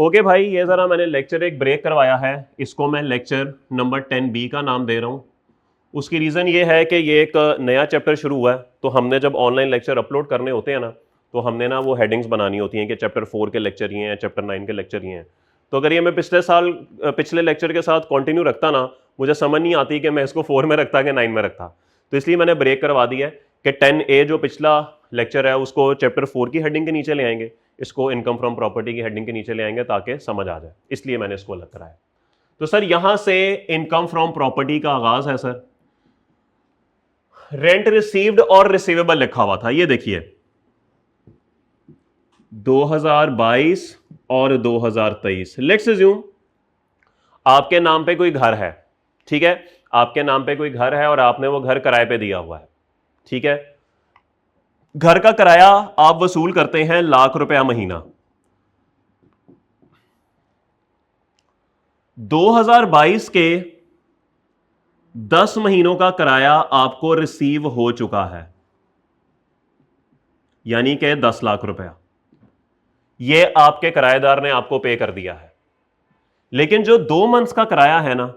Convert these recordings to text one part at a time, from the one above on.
Okay भाई, ये ज़रा मैंने लेक्चर एक ब्रेक करवाया है, इसको मैं लेक्चर नंबर 10B का नाम दे रहा हूँ। उसकी रीज़न ये है कि ये एक नया चैप्टर शुरू हुआ है, तो हमने जब ऑनलाइन लेक्चर अपलोड करने होते हैं ना, तो हमने ना वो हेडिंग्स बनानी होती हैं कि चैप्टर 4 के लेक्चर ये हैं, चैप्टर 9 के लेक्चर ये हैं। तो अगर ये मैं पिछले लेक्चर के साथ कंटिन्यू रखता ना, मुझे समझ नहीं आती कि मैं इसको 4 में रखता कि 9 में रखता। तो इसलिए मैंने ब्रेक करवा दिया है कि 10A जो पिछला लेक्चर है उसको चैप्टर 4 की हेडिंग के नीचे ले आएंगे, इसको इनकम फ्रॉम प्रॉपर्टी की हेडिंग के नीचे ले आएंगे ताकि समझ आ जाए, इसलिए मैंने इसको अलग कराया। तो सर यहां से इनकम फ्रॉम प्रॉपर्टी का आगाज है। सर रेंट रिसीव्ड और रिसीवेबल लिखा हुआ था, ये देखिए 2022 और 2023। लेट्स अज्यूम आपके नाम पे कोई घर है, ठीक है, आपके नाम पे कोई घर है और आपने वो घर किराए पे दिया हुआ है, ठीक है। घर का किराया आप वसूल करते हैं ₹1,00,000 महीना। 2022 के 10 महीनों का किराया आपको रिसीव हो चुका है, यानी कि ₹10,00,000 ये आपके किराएदार ने आपको पे कर दिया है। लेकिन जो 2 मंथ्स का किराया है ना,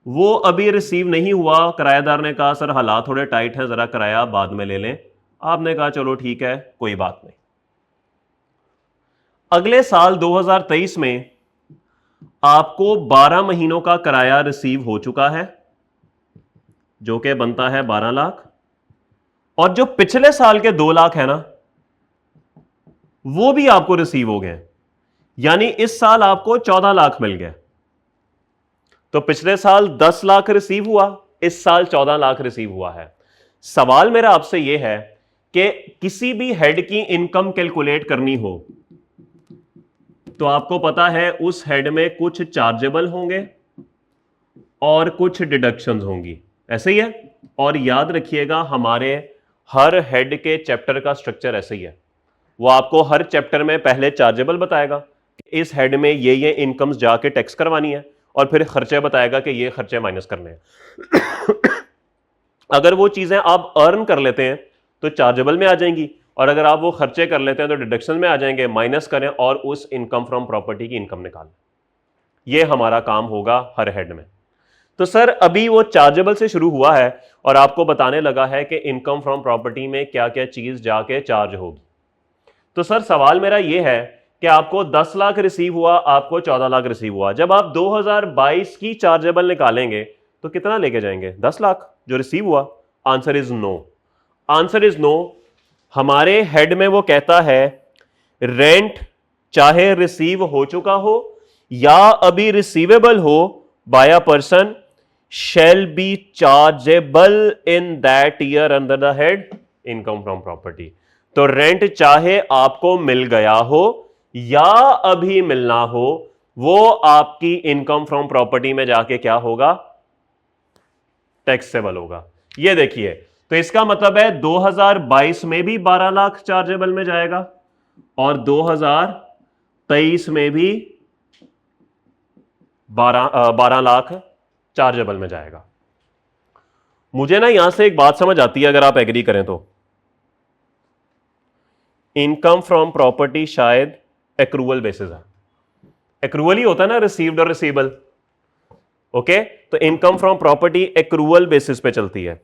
वो अभी रिसीव नहीं हुआ। किराएदार ने कहा सर हालात थोड़े टाइट हैं, जरा किराया बाद में ले लें। आपने कहा चलो ठीक है, कोई बात नहीं। अगले साल 2023 में आपको 12 महीनों का किराया रिसीव हो चुका है, जो कि बनता है 12 लाख। और जो पिछले साल के 2 लाख है ना, वो भी आपको रिसीव हो गए, यानी इस साल आपको 14 लाख मिल गए। तो पिछले साल 10 लाख रिसीव हुआ, इस साल 14 लाख रिसीव हुआ है। सवाल मेरा आपसे यह है कि किसी भी हेड की इनकम कैलकुलेट करनी हो तो आपको पता है उस हेड में कुछ चार्जेबल होंगे और कुछ डिडक्शंस होंगी, ऐसे ही है। और याद रखिएगा हमारे हर हेड के चैप्टर का स्ट्रक्चर ऐसे ही है। वो आपको हर चैप्टर में पहले चार्जेबल बताएगा कि इस हेड में ये इनकम्स जाके टैक्स करवानी है, और फिर खर्चे बताएगा कि ये खर्चे माइनस करने हैं। अगर वो चीजें आप अर्न कर लेते हैं तो चार्जेबल में आ जाएंगी, और अगर आप वो खर्चे कर लेते हैं तो डिडक्शन में आ जाएंगे। माइनस करें और उस इनकम फ्रॉम प्रॉपर्टी की इनकम निकालें, ये हमारा काम होगा हर हेड में। तो सर अभी वो चार्जेबल से शुरू हुआ है और आपको बताने लगा है कि इनकम फ्रॉम प्रॉपर्टी में क्या क्या चीज जाके चार्ज होगी। तो सर सवाल मेरा यह है कि आपको 10 लाख रिसीव हुआ, आपको 14 लाख रिसीव हुआ। जब आप 2022 की चार्जेबल निकालेंगे तो कितना लेके जाएंगे? 10 लाख जो रिसीव हुआ। Answer is no, answer is no. हमारे हेड में वो कहता है रेंट चाहे रिसीव हो चुका हो या अभी रिसीवेबल हो by a person shall be chargeable in that year under the head income from property। तो रेंट चाहे आपको मिल गया हो या अभी मिलना हो, वो आपकी इनकम फ्रॉम प्रॉपर्टी में जाके क्या होगा? टैक्सेबल होगा। ये देखिए, तो इसका मतलब है 2022 में भी 12 लाख चार्जेबल में जाएगा और 2023 में भी 12 लाख चार्जेबल में जाएगा। मुझे ना यहां से एक बात समझ आती है, अगर आप एग्री करें तो इनकम फ्रॉम प्रॉपर्टी शायद एक्रूवल बेसिस है। एक्रूवल ही होता है ना, रिसीव्ड और रिसीवेबल। ओके, तो income from property accrual basis पे चलती है।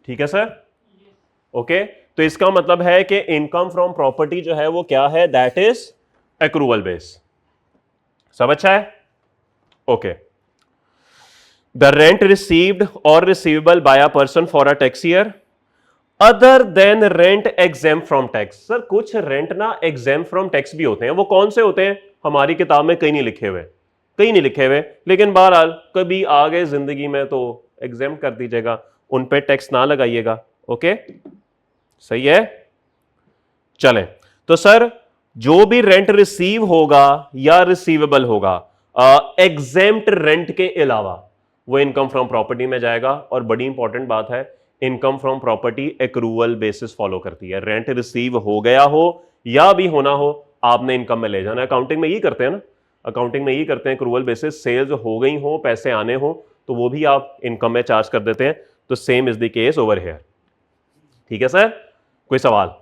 ठीक है सर, ओके। तो इसका मतलब है कि इनकम फ्रॉम प्रॉपर्टी जो है वो क्या है? That is accrual base. सब अच्छा है? ओके। द रेंट रिसीव्ड और receivable by a person for a tax year other than rent exempt from tax. Sir कुछ रेंट ना एग्जेम्प्ट फ्रॉम टैक्स भी होते हैं। वो कौन से होते हैं? हमारी किताब में कहीं नहीं लिखे हुए, कहीं नहीं लिखे हुए, लेकिन बहरहाल कभी आ गए जिंदगी में तो एग्जेम्प्ट कर दीजिएगा। उन पे टैक्स ना लगाइएगा। ओके, सही है। चलें, तो सर जो भी रेंट रिसीव होगा या रिसीवेबल होगा एग्जेम्प्ट रेंट के अलावा, वो इनकम फ्रॉम प्रॉपर्टी में जाएगा। और बड़ी इंपॉर्टेंट बात है, income from property accrual basis follow करती है। रेंट रिसीव हो गया हो या भी होना हो, आपने इनकम में ले जाना है। अकाउंटिंग में यही करते हैं ना, अकाउंटिंग में यही करते हैं, एक्रूवल बेसिस। सेल्स हो गई हो, पैसे आने हो, तो वो भी आप इनकम में चार्ज कर देते हैं। तो same is the case over here. ठीक है सर, कोई सवाल?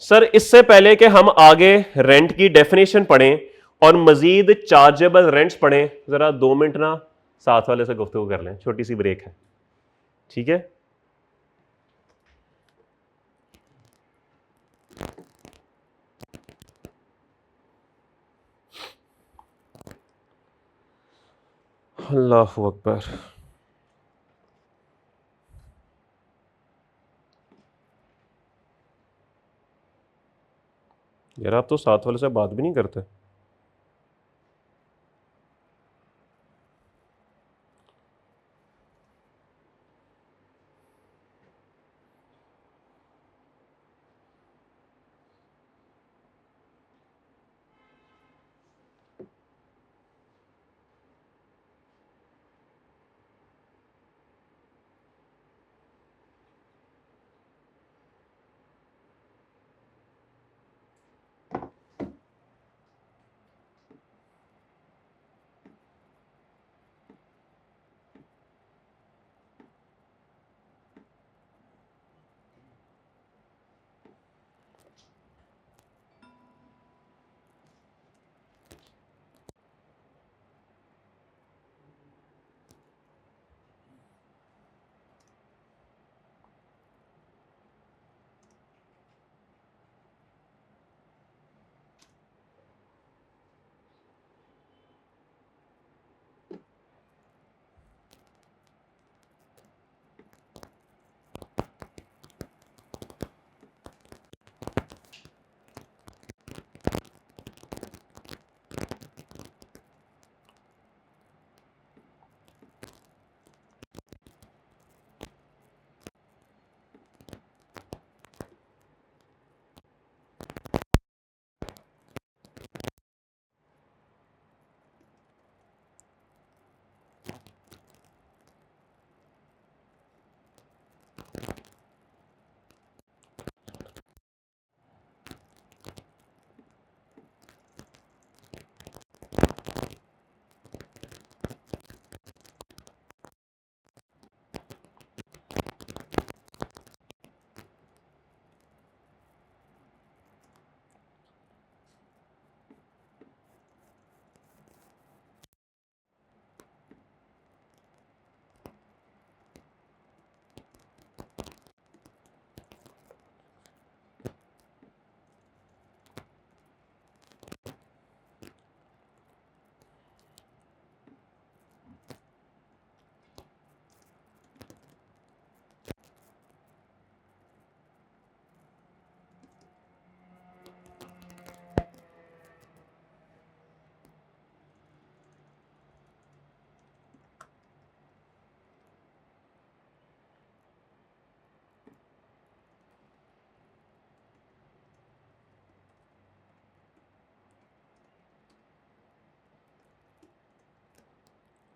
सर इससे पहले कि हम आगे रेंट की डेफिनेशन पढ़ें और मजीद चार्जेबल रेंट्स पढ़ें, जरा 2 मिनट ना साथ वाले से गुफ्तगू कर लें, छोटी सी ब्रेक है। ठीक है, अल्लाह अकबर। यार आप तो साथ वाले से बात भी नहीं करते।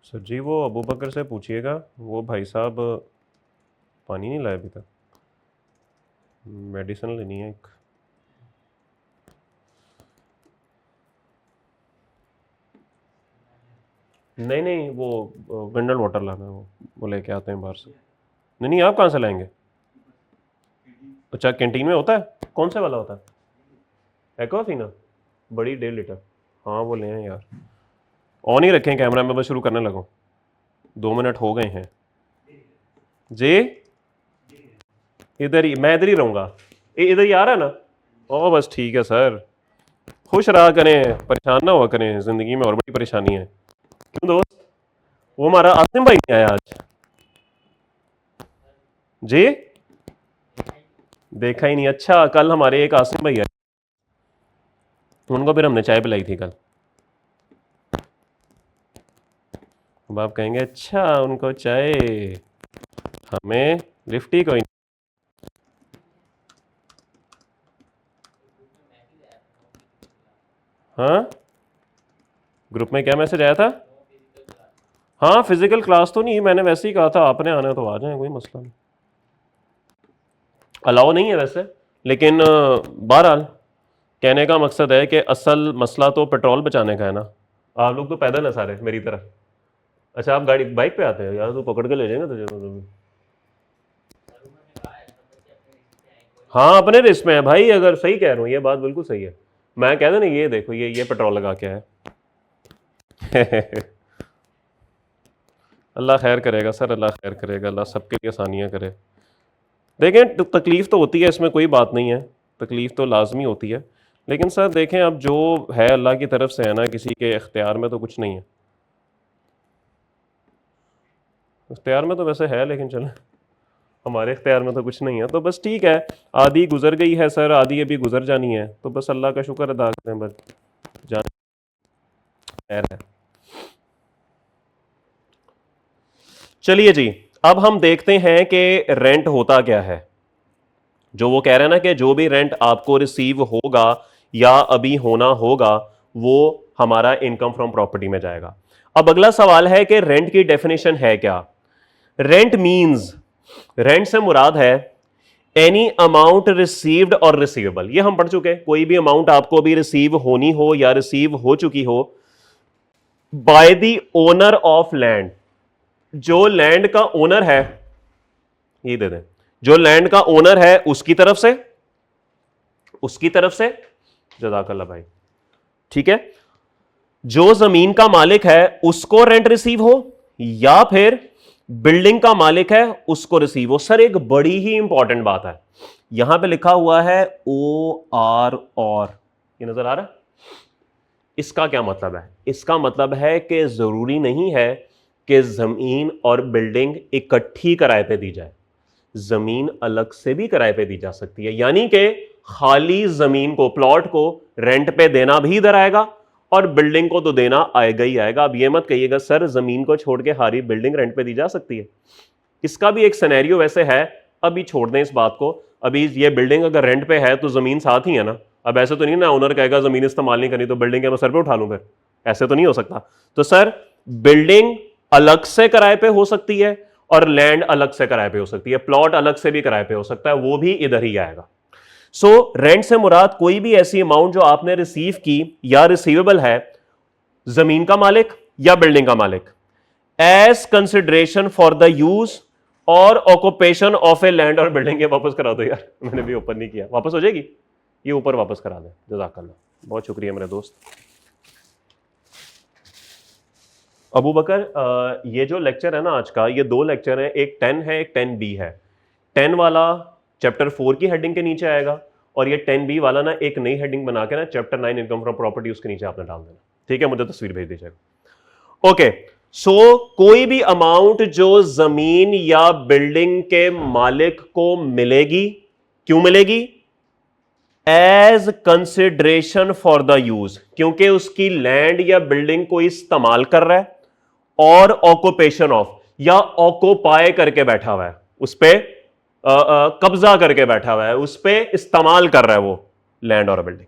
सर जी वो अबू बकर से पूछिएगा, वो भाई साहब पानी नहीं लाया अभी तक, मेडिसिन लेनी है एक। नहीं नहीं, वो मिनरल वाटर लाना है, वो लेके आते हैं बाहर से। नहीं नहीं, आप कहाँ से लाएंगे? अच्छा, कैंटीन में होता है? कौन से वाला होता है? एक्वाफीना, बड़ी 1.5 लीटर। हाँ वो ले हैं यार। ऑन ही रखें कैमरा, में बस शुरू करने लगो। 2 मिनट हो गए हैं जी। इधर ही, मैं इधर ही रहूँगा। इधर ही आ रहा है ना? ओ बस ठीक है सर, खुश रहा करें, परेशान ना हुआ करें, ज़िंदगी में और बड़ी परेशानी है। क्यों दोस्त, वो हमारा आसिम भाई नहीं आया आज? जी देखा ही नहीं? अच्छा, कल हमारे एक आसिम भाई आए, उनको फिर हमने चाय पिलाई थी कल। अब आप कहेंगे अच्छा उनको चाय, हमें लिफ्ट ही कोई नहीं। हाँ, ग्रुप में क्या मैसेज आया था? हाँ, फिजिकल क्लास तो नहीं, मैंने वैसे ही कहा था आपने आना है तो आ जाए, कोई मसला नहीं, अलाउ नहीं है वैसे, लेकिन बहरहाल कहने का मकसद है कि असल मसला तो पेट्रोल बचाने का है ना। आप लोग तो पैदल है सारे मेरी तरह। अच्छा, आप गाड़ी बाइक पे आते हैं यार, तो पकड़ के ले जाएंगे तुझे तो। हाँ, अपने रिस्क में है भाई, अगर सही कह रहा हूँ, ये बात बिल्कुल सही है। मैं कह रहा ना, ये देखो ये पेट्रोल लगा के है। अल्लाह खैर करेगा सर, अल्लाह खैर करेगा, अल्लाह सबके लिए आसानियाँ करे। देखें, तकलीफ़ तो होती है, इसमें कोई बात नहीं है, तकलीफ़ तो लाजमी होती है, लेकिन सर देखें अब जो है अल्लाह की तरफ से है ना, किसी के इख्तियार में तो कुछ नहीं है। इख्तियार में तो वैसे है, लेकिन चलो हमारे इख्तियार में तो कुछ नहीं है, तो बस ठीक है। आधी गुजर गई है सर, आधी अभी गुजर जानी है, तो बस अल्लाह का शुक्र अदा करें, बस जान खैर है। चलिए जी, अब हम देखते हैं कि रेंट होता क्या है। जो वो कह रहे हैं ना कि जो भी रेंट आपको रिसीव होगा या अभी होना होगा वो हमारा इनकम फ्रॉम प्रॉपर्टी में जाएगा। अब अगला सवाल है कि रेंट की डेफिनेशन है क्या? रेंट मींस, रेंट से मुराद है एनी अमाउंट रिसीव्ड और रिसीवेबल। ये हम पढ़ चुके हैं, कोई भी अमाउंट आपको भी रिसीव होनी हो या रिसीव हो चुकी हो by the owner of land. जो लैंड का ओनर है, ये दे दें, जो लैंड का ओनर है उसकी तरफ से, जज़ाकल्लाह भाई, ठीक है। जो जमीन का मालिक है उसको रेंट रिसीव हो, या फिर बिल्डिंग का मालिक है उसको रिसीव हो। सर एक बड़ी ही इंपॉर्टेंट बात है, यहां पे लिखा हुआ है OR और, ये नजर आ रहा है? इसका क्या मतलब है? इसका मतलब है कि जरूरी नहीं है कि जमीन और बिल्डिंग इकट्ठी किराए पे दी जाए, जमीन अलग से भी किराए पे दी जा सकती है। यानी कि खाली जमीन को, प्लॉट को रेंट पे देना भी इधर आएगा और बिल्डिंग को तो देना आएगा ही आएगा। अब ये मत कहिएगा सर जमीन को छोड़ के हारी बिल्डिंग रेंट पे दी जा सकती है। इसका भी एक सिनेरियो वैसे है, अभी छोड़ दें इस बात को। अभी ये बिल्डिंग अगर रेंट पे है तो जमीन साथ ही है ना। अब ऐसे तो नहीं ना ओनर कहेगा जमीन इस्तेमाल नहीं करनी तो बिल्डिंग के मैं सर पे उठा लूं, फिर ऐसे तो नहीं हो सकता। तो सर बिल्डिंग अलग से किराए पे हो सकती है और लैंड अलग से किराए पे हो सकती है, प्लॉट अलग से भी किराए पे हो सकता है, वो भी इधर ही आएगा। सो रेंट से मुराद कोई भी ऐसी अमाउंट जो आपने रिसीव की या रिसीवेबल है जमीन का मालिक या बिल्डिंग का मालिक, as consideration for the use और ऑक्यूपेशन ऑफ ए लैंड और बिल्डिंग। ये वापस करा दो यार, मैंने भी ओपन नहीं किया, वापस हो जाएगी, ये ऊपर वापस करा दें, जज़ाकल्लाह, बहुत शुक्रिया मेरे दोस्त। अबू बकर, ये जो लेक्चर है ना आज का, ये दो लेक्चर है, एक 10 है एक 10B है। 10 वाला चैप्टर 4 की हेडिंग के नीचे आएगा और ये 10B वाला ना एक नई हेडिंग बना के ना चैप्टर 9 इनकम फ्रॉम प्रॉपर्टी, उसके नीचे आपने डाल देना, ठीक है? मुझे तस्वीर भेज दीजिएगा। ओके, सो कोई भी अमाउंट जो जमीन या बिल्डिंग के मालिक को मिलेगी, क्यों मिलेगी? As consideration for the use, क्योंकि उसकी लैंड या बिल्डिंग को इस्तेमाल कर रहा है, और ऑक्यूपेशन ऑफ, या ऑक्यूपाई करके बैठा हुआ है, उस पर कब्जा करके बैठा हुआ है, उस पर इस्तेमाल कर रहा है वो लैंड और बिल्डिंग।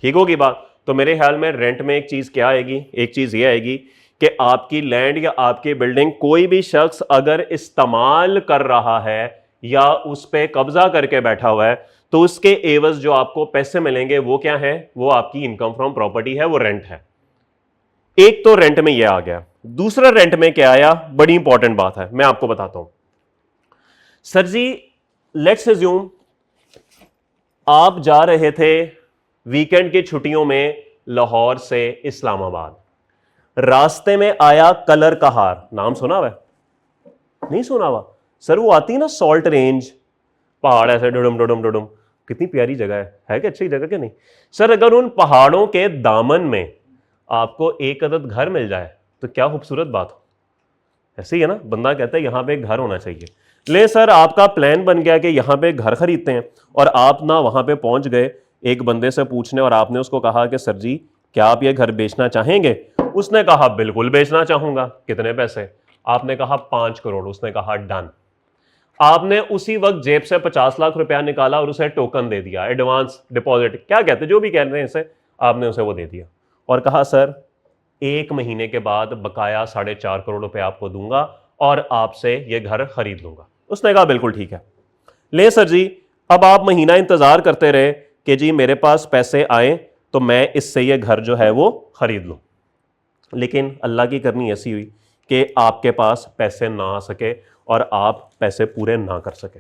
ठीक होगी बात? तो मेरे ख्याल में रेंट में एक चीज क्या आएगी, एक चीज ये आएगी कि आपकी लैंड या आपकी बिल्डिंग कोई भी शख्स अगर इस्तेमाल कर रहा है या उस पर कब्जा करके बैठा हुआ है तो उसके एवज जो आपको पैसे मिलेंगे वो क्या है? वो आपकी इनकम फ्रॉम प्रॉपर्टी है, वो रेंट है। एक तो रेंट में ये आ गया। दूसरा रेंट में क्या आया, बड़ी इंपॉर्टेंट बात है, मैं आपको बताता हूं। सर जी लेट्स अज्यूम आप जा रहे थे वीकेंड की छुट्टियों में लाहौर से इस्लामाबाद, रास्ते में आया कलर कहार, नाम सुना हुआ? नहीं सुना हुआ? सर वो आती है ना सॉल्ट रेंज, पहाड़ ऐसे डुडुम डुडुम डुडुम, कितनी प्यारी जगह है कि अच्छी जगह कि नहीं? सर अगर उन पहाड़ों के दामन में आपको एक अदद घर मिल जाए तो क्या खूबसूरत बात हो। ऐसे ही है ना, बंदा कहता है यहां पे एक घर होना चाहिए। ले सर आपका प्लान बन गया कि यहां पे घर खरीदते हैं और आप ना वहां पे पहुंच गए एक बंदे से पूछने और आपने उसको कहा कि सर जी क्या आप ये घर बेचना चाहेंगे? उसने कहा बिल्कुल बेचना चाहूंगा। कितने पैसे? आपने कहा 5 करोड़। उसने कहा डन। आपने उसी वक्त जेब से 50 लाख रुपया निकाला और उसे टोकन दे दिया, एडवांस डिपॉजिट क्या कहते हैं, जो भी कह रहे हैं इसे, आपने उसे वो दे दिया और कहा सर 1 महीने के बाद बकाया 4.5 करोड़ रुपए आपको दूंगा और आपसे ये घर खरीद लूंगा। उसने कहा बिल्कुल ठीक है। ले सर जी, अब आप महीना इंतजार करते रहे कि जी मेरे पास पैसे आए तो मैं इससे ये घर जो है वो खरीद लूं। लेकिन अल्लाह की करनी ऐसी हुई कि आपके पास पैसे ना आ सके और आप पैसे पूरे ना कर सके।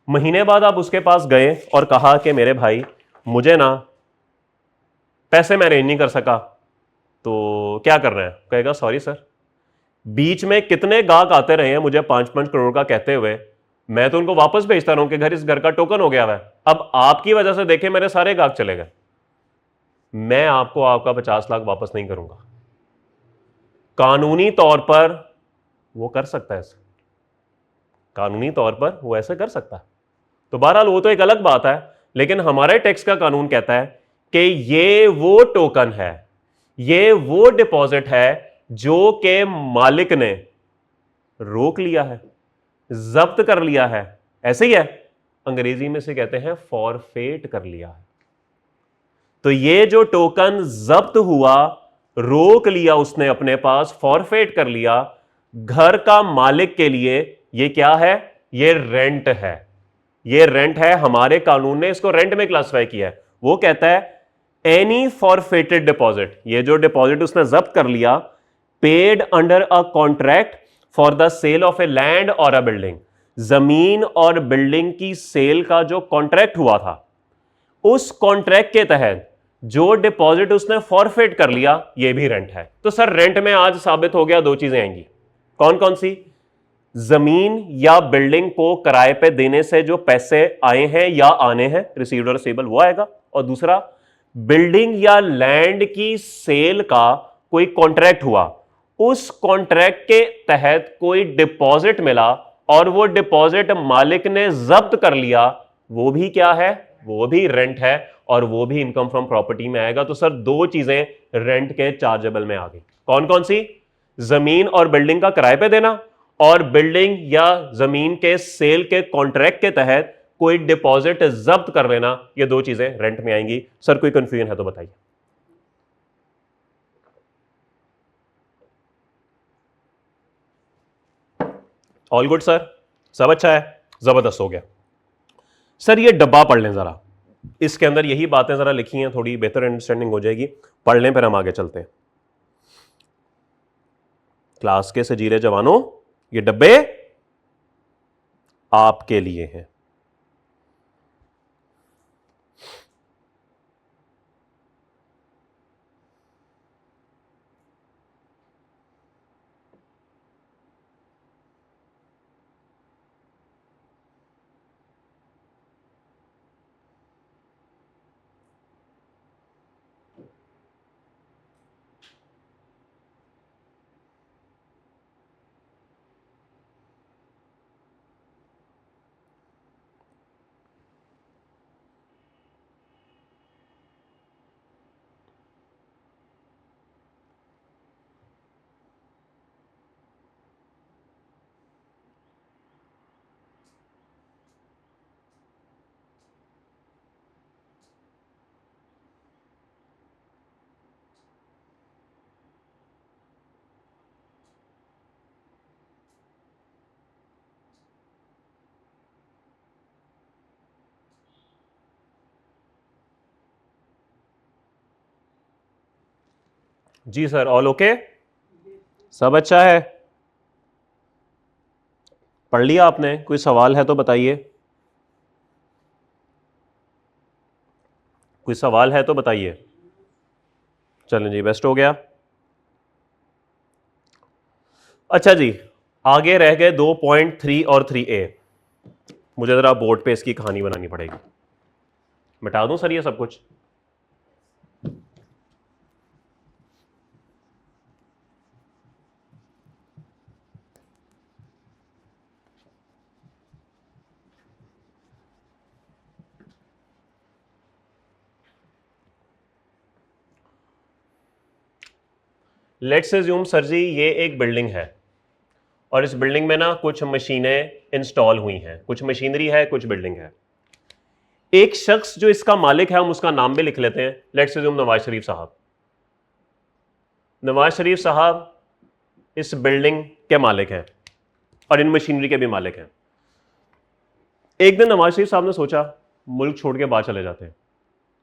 महीने बाद आप उसके पास गए और कहा कि मेरे भाई मुझे ना पैसे मैं अरेंज नहीं कर सका, तो क्या कर रहे हैं? कहेगा सॉरी सर, बीच में कितने गाहक आते रहे हैं मुझे 5-5 करोड़ का कहते हुए, मैं तो उनको वापस भेजता रहा हूं कि घर इस घर का टोकन हो गया है, अब आपकी वजह से देखे मेरे सारे गाहक चले गए, मैं आपको आपका 50 लाख वापस नहीं करूंगा। कानूनी तौर पर वो कर सकता है, कानूनी तौर पर वो ऐसे कर सकता है। तो बहरहाल वो तो एक अलग बात है, लेकिन हमारे टैक्स का कानून कहता है कि ये वो टोकन है, ये वो डिपॉजिट है जो के मालिक ने रोक लिया है, जब्त कर लिया है। ऐसे ही है, अंग्रेजी में से कहते हैं फॉरफेट कर लिया है। तो ये जो टोकन जब्त हुआ, रोक लिया उसने अपने पास, फॉरफेट कर लिया, घर का मालिक के लिए ये क्या है? ये रेंट है। ये रेंट है। हमारे कानून ने इसको रेंट में क्लासिफाई किया है। वो कहता है एनी फॉरफेटेड डिपॉजिट, ये जो डिपॉजिट उसने जब्त कर लिया, paid under a contract for the sale of a land और अ बिल्डिंग, जमीन और बिल्डिंग की सेल का जो कॉन्ट्रैक्ट हुआ था, उस कॉन्ट्रैक्ट के तहत जो डिपॉजिट उसने फॉरफेट कर लिया, ये भी रेंट है। तो सर रेंट में आज साबित हो गया, दो चीजें आएंगी। कौन कौन सी? जमीन या बिल्डिंग को किराए पे देने से जो पैसे आए हैं या आने हैं, रिसीव्ड और रिसीवेबल, वो आएगा। और दूसरा, बिल्डिंग या लैंड की सेल का कोई कॉन्ट्रैक्ट हुआ, उस कॉन्ट्रैक्ट के तहत कोई डिपॉजिट मिला और वो डिपॉजिट मालिक ने जब्त कर लिया, वो भी क्या है? वो भी रेंट है और वो भी इनकम फ्रॉम प्रॉपर्टी में आएगा। तो सर दो चीजें रेंट के चार्जेबल में आ गई। कौन कौन सी? जमीन और बिल्डिंग का किराए पे देना और बिल्डिंग या जमीन के सेल के कॉन्ट्रैक्ट के तहत कोई डिपॉजिट जब्त कर लेना, ये दो चीजें रेंट में आएंगी। सर कोई कंफ्यूजन है तो बताइए। ऑल गुड सर, सब अच्छा है, जबरदस्त हो गया। सर ये डब्बा पढ़ लें जरा, इसके अंदर यही बातें जरा लिखी हैं, थोड़ी बेहतर अंडरस्टैंडिंग हो जाएगी। पढ़ लें फिर हम आगे चलते हैं। क्लास के सजीले जवानों, ये डब्बे आपके लिए हैं। जी सर, ऑल ओके, सब अच्छा है? पढ़ लिया आपने? कोई सवाल है तो बताइए, कोई सवाल है तो बताइए। चलें जी, बेस्ट हो गया। अच्छा जी, आगे रह गए 2.3 और 3A। मुझे जरा बोर्ड पे इसकी कहानी बनानी पड़ेगी। मिटा दूं सर ये सब कुछ? लेट्स अज्यूम सर जी ये एक बिल्डिंग है और इस बिल्डिंग में ना कुछ मशीनें इंस्टॉल हुई हैं, कुछ मशीनरी है, कुछ बिल्डिंग है। एक शख्स जो इसका मालिक है, हम उसका नाम भी लिख लेते हैं, लेट्स अज्यूम नवाज शरीफ साहब। नवाज शरीफ साहब इस बिल्डिंग के मालिक हैं और इन मशीनरी के भी मालिक हैं। एक दिन नवाज शरीफ साहब ने सोचा मुल्क छोड़ के बाहर चले जाते हैं,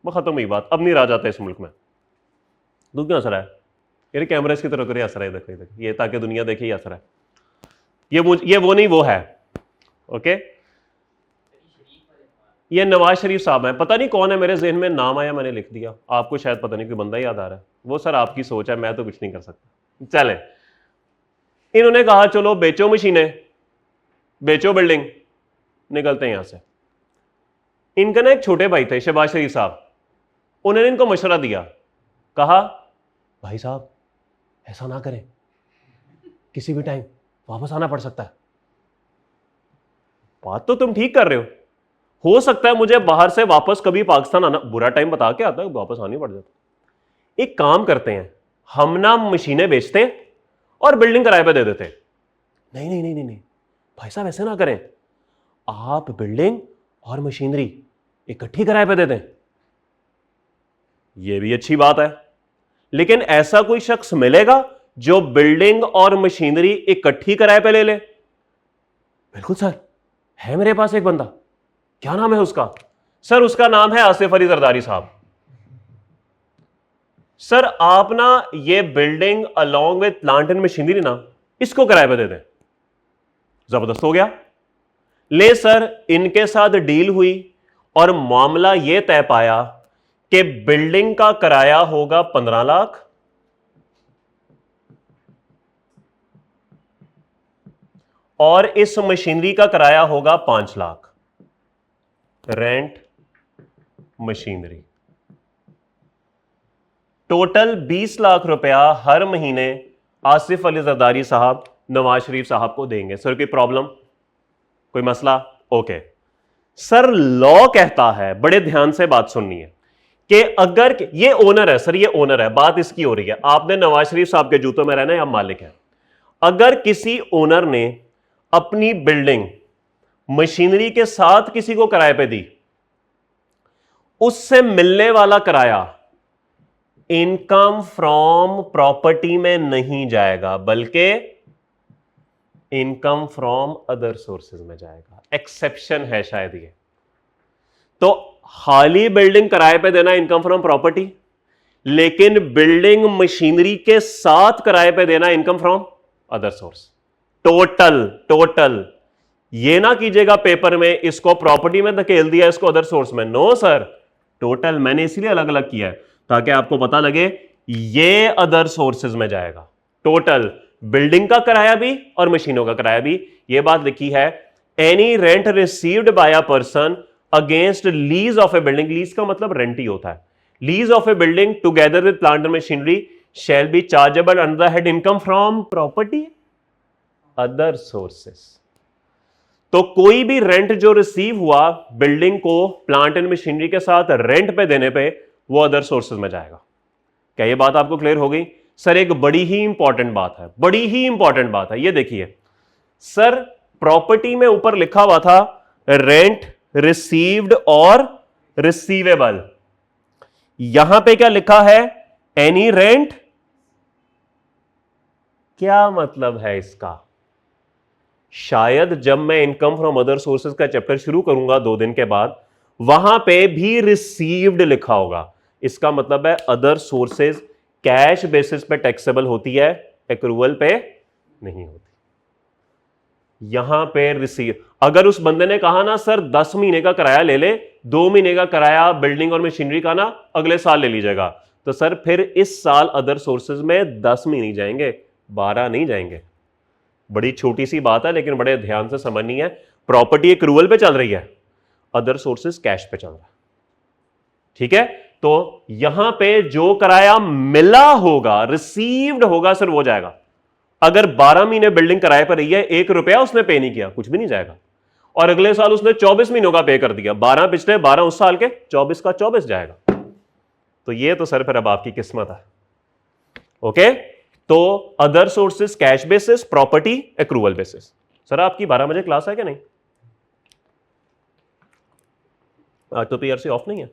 वो खत्म हुई बात, अब नहीं रह जाता इस मुल्क में। तू क्यों हंस रहा है? यार कैमरे की तरफ करे, हंस रहा है, देखो ये, ताकि दुनिया देखे, हंस रहा है। ये वो नहीं वो है। ओके, ये नवाज शरीफ साहब हैं, पता नहीं कौन है, मेरे जहन में नाम आया मैंने लिख दिया, आपको शायद पता नहीं कोई बंदा याद आ रहा है। वो सर आपकी सोच है, मैं तो कुछ नहीं कर सकता। चले, इन्होंने कहा चलो बेचो मशीनें, बेचो बिल्डिंग, निकलते हैं यहां से। इनका ना एक छोटे भाई थे शहबाज शरीफ साहब, उन्होंने इनको मशवरा दिया, कहा भाई साहब ऐसा ना करें, किसी भी टाइम वापस आना पड़ सकता है। बात तो तुम ठीक कर रहे हो सकता है मुझे बाहर से वापस कभी पाकिस्तान आना, बुरा टाइम बता के आता है, वापस आनी पड़ जाता। एक काम करते हैं, हम ना मशीनें बेचते हैं और बिल्डिंग किराए पे दे देते हैं। नहीं नहीं नहीं नहीं नहीं भाई साहब ऐसे ना करें, आप बिल्डिंग और मशीनरी इकट्ठी किराए पे दे दें। यह भी अच्छी बात है, लेकिन ऐसा कोई शख्स मिलेगा जो बिल्डिंग और मशीनरी इकट्ठी किराए पे ले ले? बिल्कुल सर, है मेरे पास एक बंदा। क्या नाम है उसका? सर उसका नाम है आसिफ अली जरदारी साहब। सर आप ना ये building along with plant and machinery ना इसको किराए पे दे दें। जबरदस्त हो गया। ले सर, इनके साथ डील हुई और मामला यह तय पाया कि बिल्डिंग का किराया होगा 15 लाख और इस मशीनरी का किराया होगा 5 lakh. Rent, machinery, total 20 lakh रुपया हर महीने आसिफ अली जरदारी साहब नवाज शरीफ साहब को देंगे। सर कोई प्रॉब्लम, कोई मसला? ओके सर, लॉ कहता है, बड़े ध्यान से बात सुननी है, कि अगर ये ओनर है, सर ये ओनर है, बात इसकी हो रही है, आपने नवाज शरीफ साहब के जूतों में रहना है, आप मालिक हैं। अगर किसी ओनर ने अपनी बिल्डिंग मशीनरी के साथ किसी को किराए पे दी, उससे मिलने वाला किराया इनकम फ्रॉम प्रॉपर्टी में नहीं जाएगा, बल्कि इनकम फ्रॉम अदर सोर्सेज में जाएगा। एक्सेप्शन है शायद ये। तो खाली बिल्डिंग किराए पे देना इनकम फ्रॉम प्रॉपर्टी, लेकिन बिल्डिंग मशीनरी के साथ किराए पे देना income from other source. Total ये ना कीजिएगा पेपर में इसको प्रॉपर्टी में धकेल दिया, इसको अदर सोर्स में। नो सर, टोटल मैंने इसलिए अलग अलग किया है ताकि आपको पता लगे ये अदर सोर्सेज में जाएगा। टोटल बिल्डिंग का किराया भी और मशीनों का किराया भी। ये बात लिखी है, any rent received by a person against lease of A building, lease का मतलब रेंट ही होता है, lease of A building together with plant and machinery shall be chargeable under the head income from property other sources. तो कोई भी rent जो receive हुआ building को प्लांट एंड मशीनरी के साथ रेंट पे देने पे, वो अदर सोर्सेज में जाएगा। क्या ये बात आपको क्लियर हो गई? सर एक बड़ी ही इंपॉर्टेंट बात है, बड़ी ही इंपॉर्टेंट बात है, ये देखिए सर, प्रॉपर्टी में ऊपर लिखा हुआ था रेंट रिसीव्ड और रिसीवेबल, यहां पे क्या लिखा है? Any rent. क्या मतलब है इसका? शायद जब मैं इनकम फ्रॉम अदर सोर्सेज का चैप्टर शुरू करूंगा 2 दिन के बाद, वहां पे भी रिसीव्ड लिखा होगा। इसका मतलब है अदर सोर्सेज कैश बेसिस पे टैक्सेबल होती है, एक्रूवल पे नहीं होती। यहां पे रिसीव, अगर उस बंदे ने कहा ना सर 10 महीने का किराया ले ले, 2 महीने का किराया बिल्डिंग और मशीनरी का ना अगले साल ले लीजिएगा, तो सर फिर इस साल अदर सोर्सेज में 10 महीने जाएंगे, 12 नहीं जाएंगे। बड़ी छोटी सी बात है लेकिन बड़े ध्यान से समझनी है। प्रॉपर्टी एक्रूवल पे चल रही है, अदर सोर्सेज कैश पे चल रहा है, ठीक है? तो यहां पे जो किराया मिला होगा, रिसीव्ड होगा, सर वो जाएगा। अगर 12 महीने बिल्डिंग किराए पर रही है, 1 रुपया उसने पे नहीं किया, कुछ भी नहीं जाएगा। और अगले साल उसने 24 महीनों का पे कर दिया, 12 पिछले 12 उस साल के, 24 का 24 जाएगा। तो ये तो सर फिर अब आपकी किस्मत है। ओके, तो other sources cash basis, property accrual basis. Sir आपकी 12 बजे क्लास है क्या? नहीं, आज तो पीआरसी ऑफ नहीं है।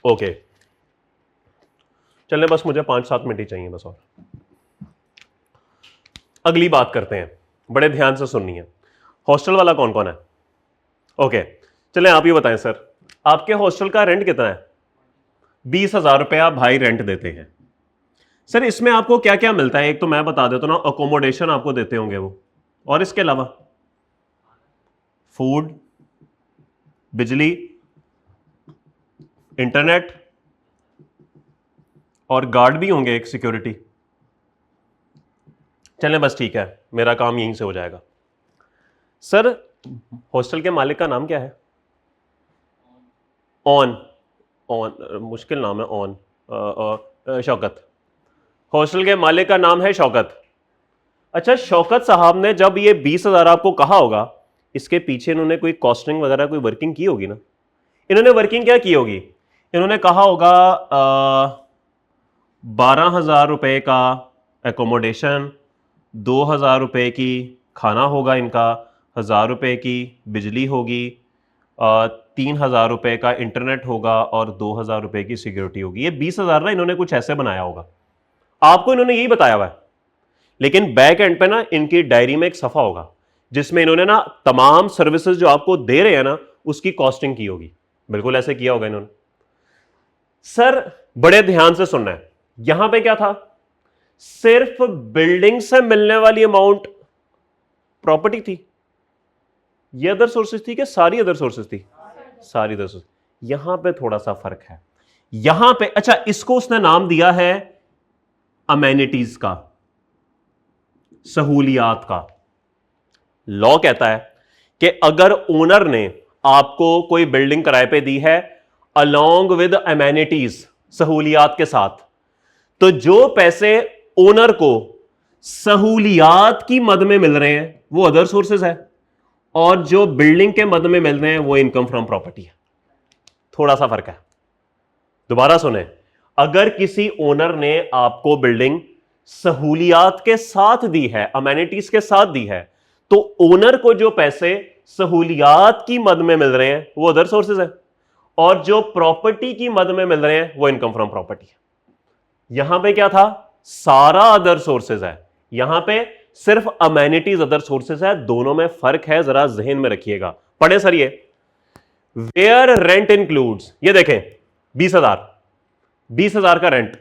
ओके चलने, बस मुझे 5-7 मिनट ही चाहिए बस। और अगली बात करते हैं, बड़े ध्यान से सुननी है। हॉस्टल वाला कौन कौन है? ओके चलें, आप ये बताएं सर, आपके हॉस्टल का रेंट कितना है? 20,000 रुपया भाई रेंट देते हैं। सर इसमें आपको क्या क्या मिलता है? एक तो मैं बता देता हूं ना, अकोमोडेशन आपको देते होंगे वो, और इसके अलावा फूड, बिजली, इंटरनेट, और गार्ड भी होंगे एक सिक्योरिटी। चलें बस ठीक है, मेरा काम यहीं से हो जाएगा। सर हॉस्टल के मालिक का नाम क्या है? ऑन मुश्किल नाम है, ऑन शौकत। हॉस्टल के मालिक का नाम है शौकत। अच्छा, शौकत साहब ने जब ये 20,000 आपको कहा होगा, इसके पीछे इन्होंने कोई कॉस्टिंग वगैरह कोई वर्किंग की होगी ना? इन्होंने वर्किंग क्या की होगी? इन्होंने कहा होगा 12,000 रुपए का एकोमोडेशन, 2,000 रुपए की खाना होगा इनका, 1,000 रुपए की बिजली होगी, 3,000 रुपए का इंटरनेट होगा, और 2,000 रुपए की सिक्योरिटी होगी। ये 20,000 ना इन्होंने कुछ ऐसे बनाया होगा, आपको इन्होंने यही बताया हुआ है, लेकिन बैक एंड पे ना इनकी डायरी में एक सफा होगा जिसमें इन्होंने ना तमाम सर्विसेज जो आपको दे रहे हैं ना उसकी कॉस्टिंग की होगी। बिल्कुल ऐसे किया होगा इन्होंने। सर बड़े ध्यान से सुनना है, यहां पे क्या था? सिर्फ बिल्डिंग से मिलने वाली अमाउंट प्रॉपर्टी थी? ये अदर सोर्सेज थी कि सारी अदर सोर्सेज थी? सारी अदर सोर्सेज। यहां पे थोड़ा सा फर्क है। यहां पे अच्छा, इसको उसने नाम दिया है अमेनिटीज का, सहूलियात का। लॉ कहता है कि अगर ओनर ने आपको कोई बिल्डिंग किराए पे दी है अलोंग विद अमेनिटीज, सहूलियात के साथ, तो जो पैसे ओनर को सहूलियात की मद में मिल रहे हैं वो अदर सोर्सेज है, और जो बिल्डिंग के मद में मिल रहे हैं वो इनकम फ्रॉम प्रॉपर्टी है। थोड़ा सा फर्क है, दोबारा सुने। अगर किसी ओनर ने आपको बिल्डिंग सहूलियात के साथ दी है, अमेनिटीज के साथ दी है, तो ओनर को जो पैसे सहूलियात की मद में मिल रहे हैं वो अदर सोर्सेज है, और जो प्रॉपर्टी की मद में मिल रहे हैं वो इनकम फ्रॉम प्रॉपर्टी है। यहां पे क्या था? सारा अदर सोर्सेज है, यहां पे सिर्फ अमेनिटीज अदर सोर्सेज है। दोनों में फर्क है, जरा जहन में रखिएगा। पढ़े सर ये, वेयर रेंट इंक्लूड्स, ये देखें 20,000 का रेंट,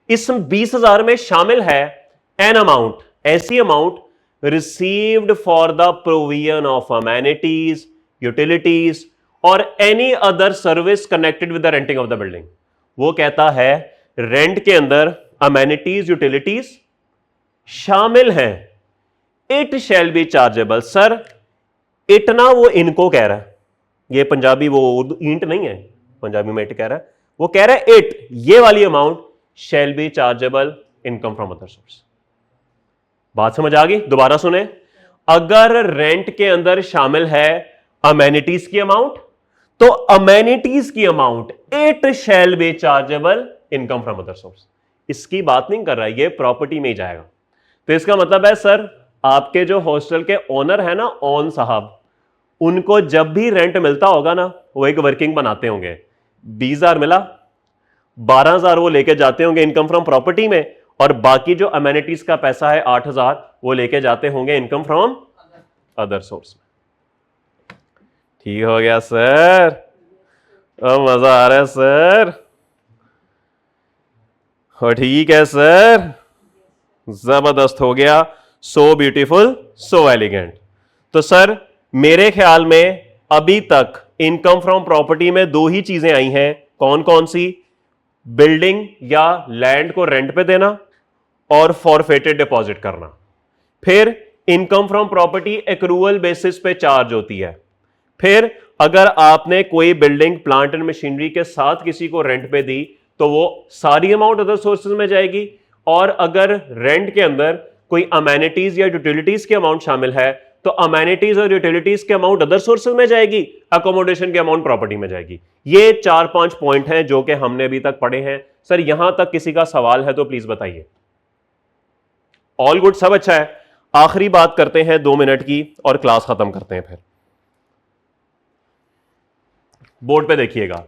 इस 20,000 में शामिल है एन अमाउंट, ऐसी amount received for the provision of amenities, utilities और any other service connected with the renting of the building. वो कहता है रेंट के अंदर अमेनिटीज, यूटिलिटीज शामिल हैं, it shall be chargeable. Sir इतना वो इनको कह रहा है, ये पंजाबी वो उर्दू ईंट नहीं है, पंजाबी में इट कह रहा है, वो कह रहा है इट, ये वाली amount shall be chargeable income from other source. बात समझ आ गई? दोबारा सुने, अगर रेंट के अंदर शामिल है अमेनिटीज की अमाउंट, तो अमेनिटीज की amount it shall be chargeable income from other source. इसकी बात नहीं कर रहा है, ये प्रॉपर्टी में ही जाएगा। तो इसका मतलब है सर आपके जो हॉस्टल के ओनर है ना, ऑन साहब, उनको जब भी रेंट मिलता होगा ना वो एक वर्किंग बनाते होंगे, 20,000 मिला, 12,000 वो लेके जाते होंगे इनकम फ्रॉम प्रॉपर्टी में, और बाकी जो अमेनिटीज का पैसा है 8,000 वो लेके जाते होंगे इनकम फ्रॉम अदर सोर्स में। ठीक हो गया सर? मजा आ रहा है सर? और ठीक है सर, जबरदस्त हो गया, सो ब्यूटीफुल, सो एलिगेंट। तो सर मेरे ख्याल में अभी तक इनकम फ्रॉम प्रॉपर्टी में दो ही चीजें आई हैं, कौन कौन सी? बिल्डिंग या लैंड को रेंट पे देना और फॉरफेटेड डिपॉजिट करना। फिर income from property accrual basis पे चार्ज होती है। फिर अगर आपने कोई बिल्डिंग, प्लांट एंड मशीनरी के साथ किसी को रेंट पे दी तो वो सारी अमाउंट अदर सोर्सेज में जाएगी, और अगर रेंट के अंदर कोई अमेनिटीज या यूटिलिटीज की अमाउंट शामिल है तो अमेनिटीज और यूटिलिटीज के अमाउंट अदर सोर्सेज में जाएगी, अकोमोडेशन के अमाउंट प्रॉपर्टी में जाएगी। ये 4-5 पॉइंट हैं जो कि हमने अभी तक पढ़े हैं। सर यहां तक किसी का सवाल है तो प्लीज बताइए। ऑल गुड, सब अच्छा है। आखिरी बात करते हैं 2 मिनट की और क्लास खत्म करते हैं। फिर बोर्ड पे देखिएगा,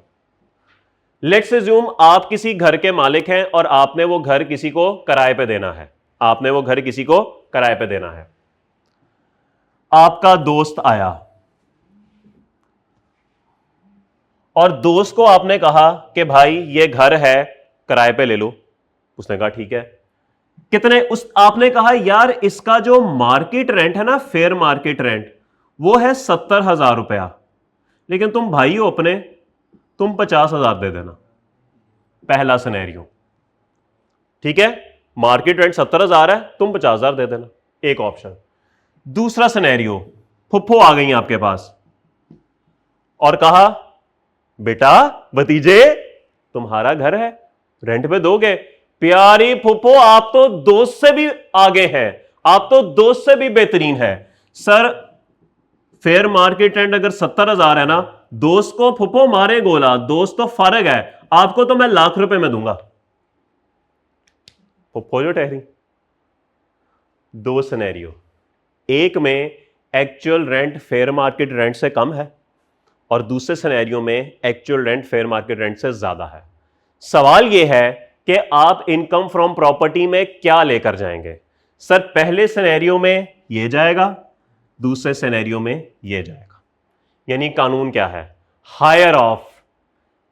लेट्स अज्यूम आप किसी घर के मालिक हैं और आपने वो घर किसी को किराए पे देना है। आपने वो घर किसी को किराए पे देना है। आपका दोस्त आया और दोस्त को आपने कहा कि भाई ये घर है, किराए पे ले लो। उसने कहा ठीक है। कितने, उस आपने कहा यार इसका जो मार्केट रेंट है ना, फेयर मार्केट रेंट, वो है 70,000 रुपया, लेकिन तुम भाई हो अपने, तुम 50,000 दे देना। पहला सिनेरियो, ठीक है, मार्केट रेंट 70,000 है, तुम 50,000 दे देना, एक ऑप्शन। दूसरा सिनेरियो, फुफ्फो आ गई आपके पास और कहा बेटा भतीजे तुम्हारा घर है, रेंट पे दोगे? प्यारी फुफ्फो आप तो दोस्त से भी आगे हैं, आप तो दोस्त से भी बेहतरीन है। सर फेयर मार्केट रेंट अगर 70,000 है ना, दोस्त को फुफ्फो मारे गोला, दोस्त तो फर्क है, आपको तो मैं लाख रुपए में दूंगा। फुफ्फो जो ठहरी। दो सिनेरियो, एक में actual rent fair market rent से कम है और दूसरे सिनेरियो में actual rent fair market rent से ज्यादा है। सवाल यह है कि आप इनकम फ्रॉम प्रॉपर्टी में क्या लेकर जाएंगे? सर पहले सिनेरियो में यह जाएगा, दूसरे सिनेरियो में यह जाएगा। यानी कानून क्या है? हायर ऑफ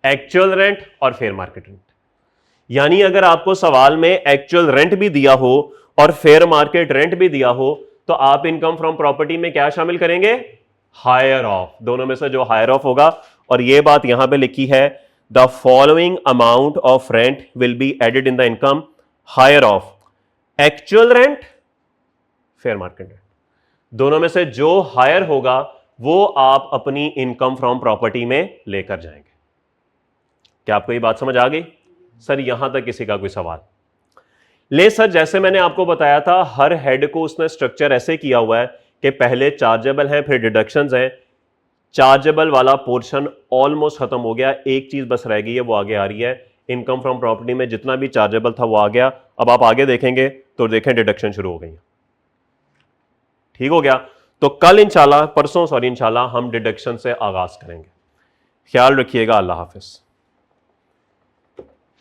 एक्चुअल रेंट और फेयर मार्केट रेंट। यानी अगर आपको सवाल में एक्चुअल रेंट भी दिया हो और फेयर मार्केट रेंट भी दिया हो तो आप इनकम फ्रॉम प्रॉपर्टी में क्या शामिल करेंगे? Higher of. दोनों में से जो हायर ऑफ होगा। और यह बात यहां पे लिखी है, the following amount of rent will be added in the income higher of actual rent, fair market rent. दोनों में से जो हायर होगा वो आप अपनी इनकम फ्रॉम प्रॉपर्टी में लेकर जाएंगे। क्या आपको ये बात समझ आ गई? सर यहां तक किसी का कोई सवाल? ले सर जैसे मैंने आपको बताया था, हर हेड को उसने स्ट्रक्चर ऐसे किया हुआ है कि पहले चार्जेबल है, फिर डिडक्शंस हैं। चार्जेबल वाला पोर्शन ऑलमोस्ट खत्म हो गया, एक चीज बस रह गई है, वो आगे आ रही है। इनकम फ्रॉम प्रॉपर्टी में जितना भी चार्जेबल था वो आ गया। अब आप आगे देखेंगे तो देखें डिडक्शन शुरू हो गई। ठीक हो गया? तो कल इंशाल्लाह, परसों सॉरी इंशाल्लाह हम डिडक्शन से आगाज करेंगे। ख्याल रखिएगा। अल्लाह हाफिज।